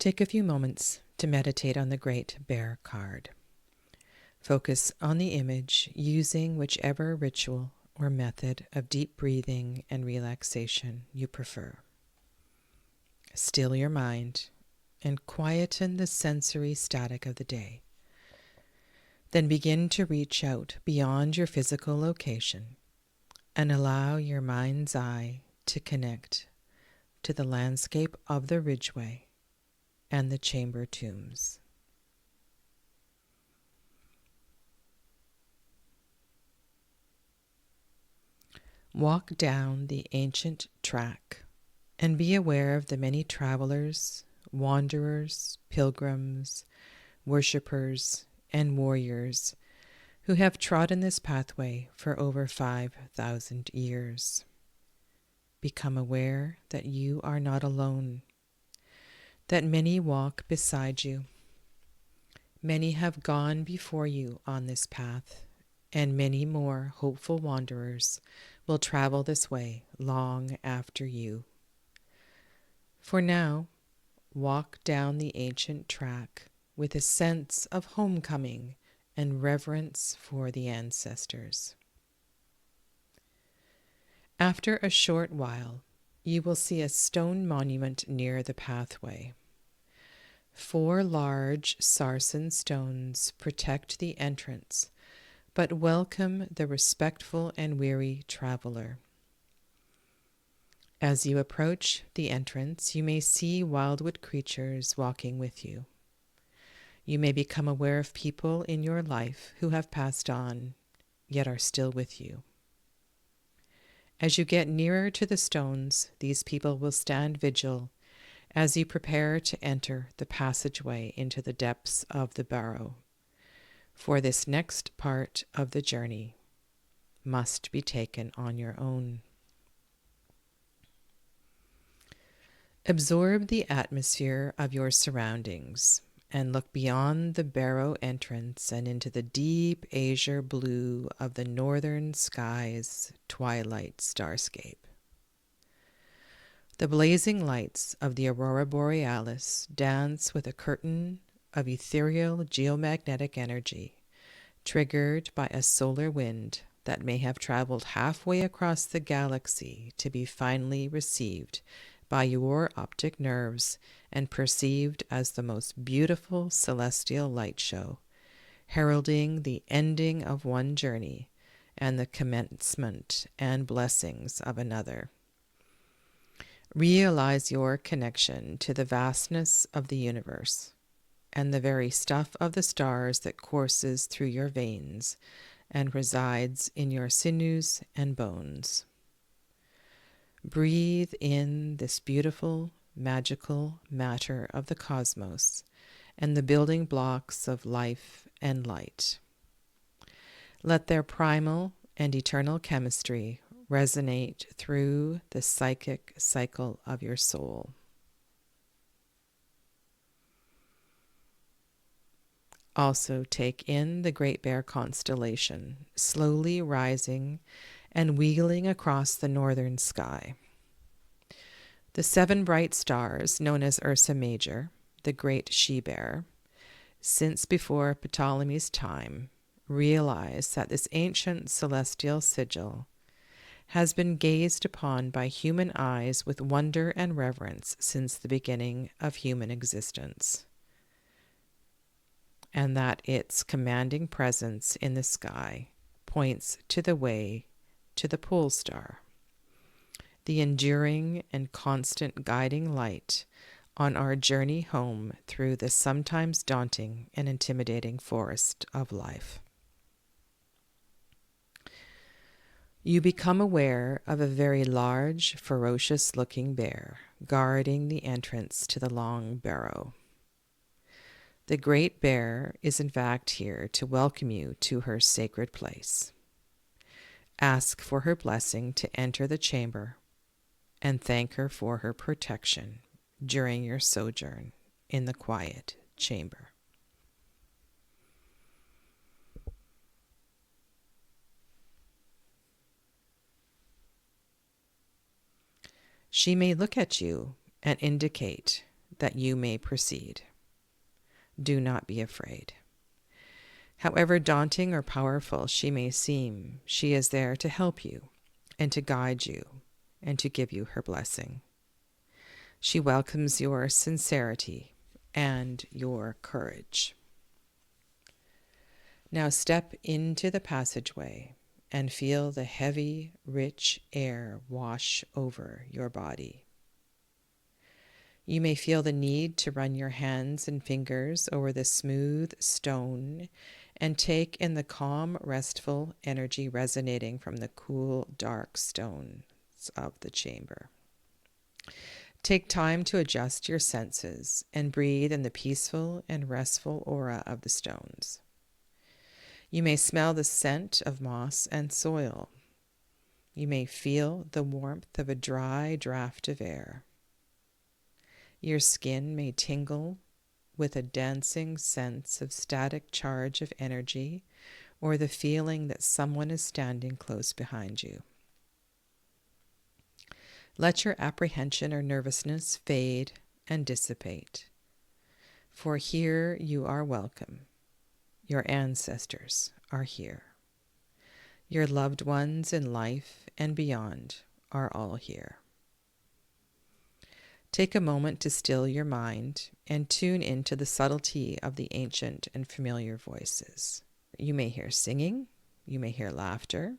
Take a few moments to meditate on the Great Bear card. Focus on the image using whichever ritual or method of deep breathing and relaxation you prefer. Still your mind and quieten the sensory static of the day. Then begin to reach out beyond your physical location and allow your mind's eye to connect to the landscape of the ridgeway and the chamber tombs. Walk down the ancient track and be aware of the many travelers, wanderers, pilgrims, worshippers, and warriors who have trodden this pathway for over 5,000 years. Become aware that you are not alone, that many walk beside you. Many have gone before you on this path, and many more hopeful wanderers will travel this way long after you. For now, walk down the ancient track with a sense of homecoming and reverence for the ancestors. After a short while, you will see a stone monument near the pathway. 4 large sarsen stones protect the entrance, but welcome the respectful and weary traveler. As you approach the entrance, you may see wildwood creatures walking with you. You may become aware of people in your life who have passed on, yet are still with you. As you get nearer to the stones, these people will stand vigil as you prepare to enter the passageway into the depths of the barrow. For this next part of the journey must be taken on your own. Absorb the atmosphere of your surroundings and look beyond the barrow entrance and into the deep azure blue of the northern sky's twilight starscape. The blazing lights of the aurora borealis dance with a curtain of ethereal geomagnetic energy, triggered by a solar wind that may have traveled halfway across the galaxy to be finally received by your optic nerves and perceived as the most beautiful celestial light show, heralding the ending of one journey and the commencement and blessings of another. Realize your connection to the vastness of the universe and the very stuff of the stars that courses through your veins and resides in your sinews and bones. Breathe in this beautiful, magical matter of the cosmos and the building blocks of life and light. Let their primal and eternal chemistry resonate through the psychic cycle of your soul. Also take in the Great Bear constellation, slowly rising and wheeling across the northern sky. The 7 bright stars, known as Ursa Major, the Great She-Bear, since before Ptolemy's time, realize that this ancient celestial sigil has been gazed upon by human eyes with wonder and reverence since the beginning of human existence, and that its commanding presence in the sky points to the way to the pole star, the enduring and constant guiding light on our journey home through the sometimes daunting and intimidating forest of life. You become aware of a very large, ferocious-looking bear guarding the entrance to the long barrow. The Great Bear is in fact here to welcome you to her sacred place. Ask for her blessing to enter the chamber and thank her for her protection during your sojourn in the quiet chamber. She may look at you and indicate that you may proceed. Do not be afraid. However daunting or powerful she may seem, she is there to help you and to guide you and to give you her blessing. She welcomes your sincerity and your courage. Now step into the passageway and feel the heavy, rich air wash over your body. You may feel the need to run your hands and fingers over the smooth stone and take in the calm, restful energy resonating from the cool, dark stones of the chamber. Take time to adjust your senses and breathe in the peaceful and restful aura of the stones. You may smell the scent of moss and soil. You may feel the warmth of a dry draft of air. Your skin may tingle with a dancing sense of static charge of energy or the feeling that someone is standing close behind you. Let your apprehension or nervousness fade and dissipate, for here you are welcome. Your ancestors are here. Your loved ones in life and beyond are all here. Take a moment to still your mind and tune into the subtlety of the ancient and familiar voices. You may hear singing, you may hear laughter,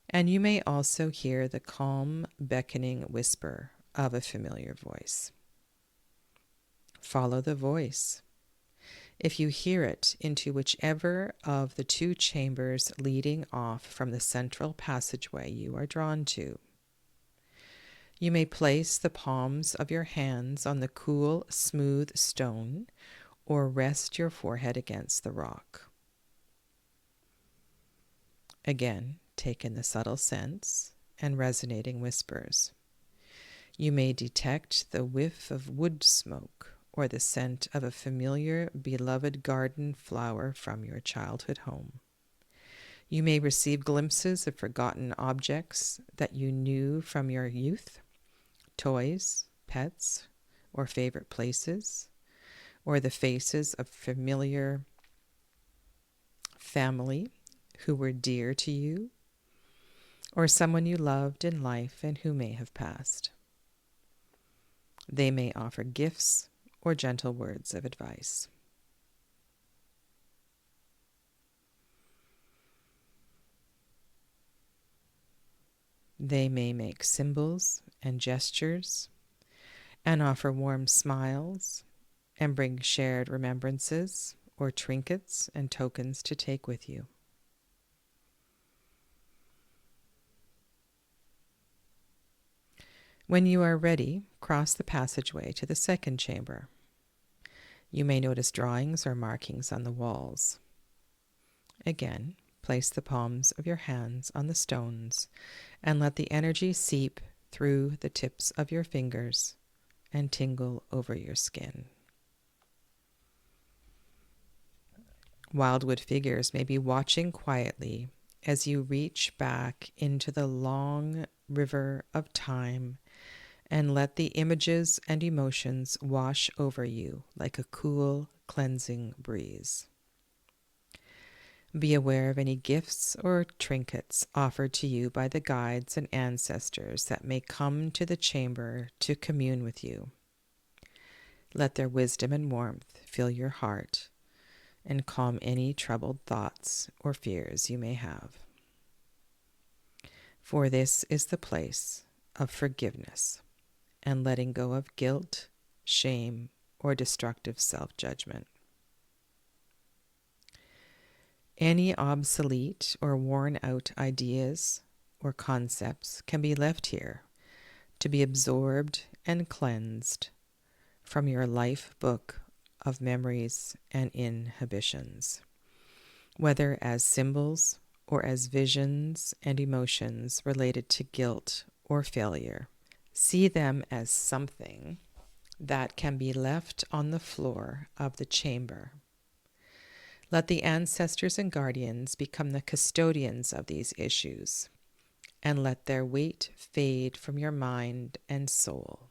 and you may also hear the calm, beckoning whisper of a familiar voice. Follow the voice. If you hear it, into whichever of the two chambers leading off from the central passageway you are drawn to. You may place the palms of your hands on the cool, smooth stone or rest your forehead against the rock. Again, take in the subtle scents and resonating whispers. You may detect the whiff of wood smoke or the scent of a familiar, beloved garden flower from your childhood home. You may receive glimpses of forgotten objects that you knew from your youth, toys, pets, or favorite places, or the faces of familiar family who were dear to you, or someone you loved in life and who may have passed. They may offer gifts or gentle words of advice. They may make symbols and gestures and offer warm smiles and bring shared remembrances or trinkets and tokens to take with you. When you are ready, cross the passageway to the second chamber. You may notice drawings or markings on the walls. Again, place the palms of your hands on the stones and let the energy seep through the tips of your fingers and tingle over your skin. Wildwood figures may be watching quietly as you reach back into the long river of time and let the images and emotions wash over you like a cool, cleansing breeze. Be aware of any gifts or trinkets offered to you by the guides and ancestors that may come to the chamber to commune with you. Let their wisdom and warmth fill your heart and calm any troubled thoughts or fears you may have. For this is the place of forgiveness and letting go of guilt, shame, or destructive self-judgment. Any obsolete or worn-out ideas or concepts can be left here to be absorbed and cleansed from your life book of memories and inhibitions, whether as symbols or as visions and emotions related to guilt or failure. See them as something that can be left on the floor of the chamber. Let the ancestors and guardians become the custodians of these issues, and let their weight fade from your mind and soul.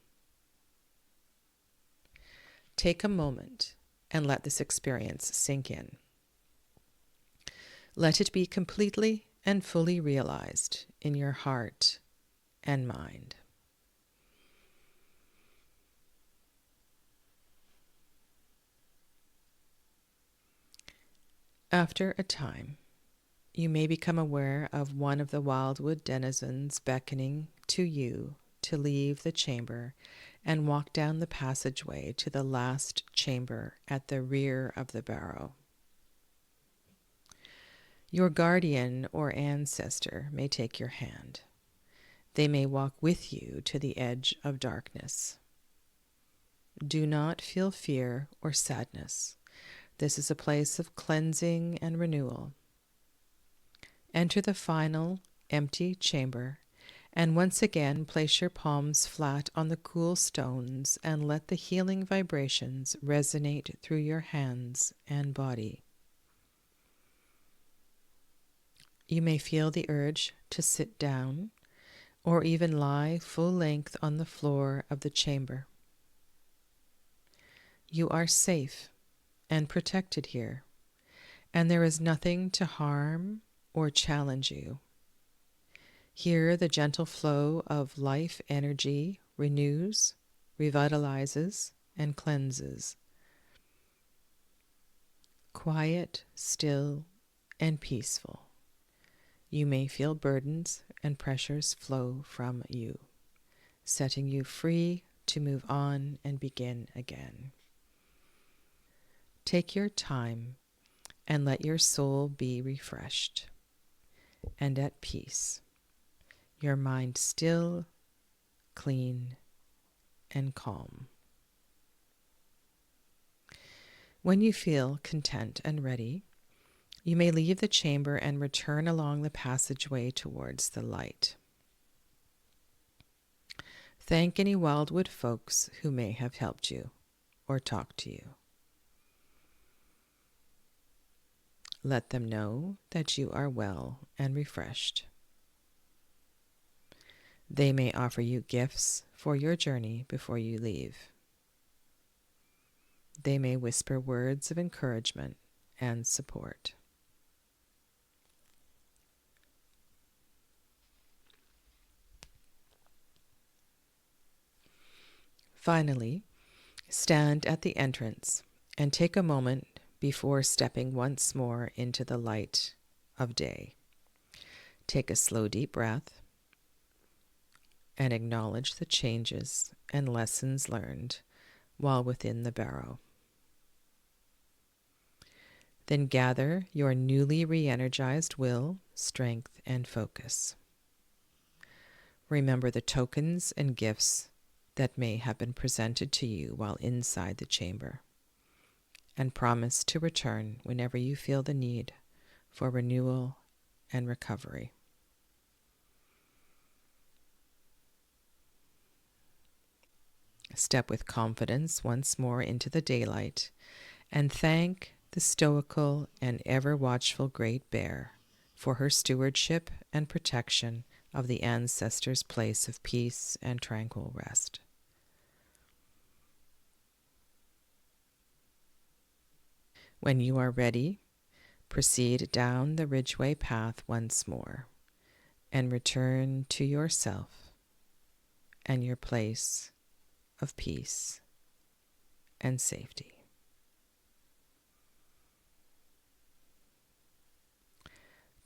Take a moment and let this experience sink in. Let it be completely and fully realized in your heart and mind. After a time, you may become aware of one of the Wildwood denizens beckoning to you to leave the chamber and walk down the passageway to the last chamber at the rear of the barrow. Your guardian or ancestor may take your hand. They may walk with you to the edge of darkness. Do not feel fear or sadness. This is a place of cleansing and renewal. Enter the final, empty chamber, and once again place your palms flat on the cool stones and let the healing vibrations resonate through your hands and body. You may feel the urge to sit down or even lie full length on the floor of the chamber. You are safe and protected here, and there is nothing to harm or challenge you. Here, the gentle flow of life energy renews, revitalizes, and cleanses. Quiet, still, and peaceful. You may feel burdens and pressures flow from you, setting you free to move on and begin again. Take your time and let your soul be refreshed and at peace. Your mind still, clean, and calm. When you feel content and ready, you may leave the chamber and return along the passageway towards the light. Thank any Wildwood folks who may have helped you or talked to you. Let them know that you are well and refreshed. They may offer you gifts for your journey before you leave. They may whisper words of encouragement and support. Finally, stand at the entrance and take a moment before stepping once more into the light of day. Take a slow, deep breath and acknowledge the changes and lessons learned while within the barrow. Then gather your newly re-energized will, strength, and focus. Remember the tokens and gifts that may have been presented to you while inside the chamber, and promise to return whenever you feel the need for renewal and recovery. Step with confidence once more into the daylight and thank the stoical and ever-watchful Great Bear for her stewardship and protection of the ancestors' place of peace and tranquil rest. When you are ready, proceed down the Ridgeway path once more and return to yourself and your place of peace and safety.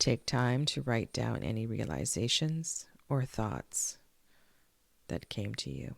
Take time to write down any realizations or thoughts that came to you.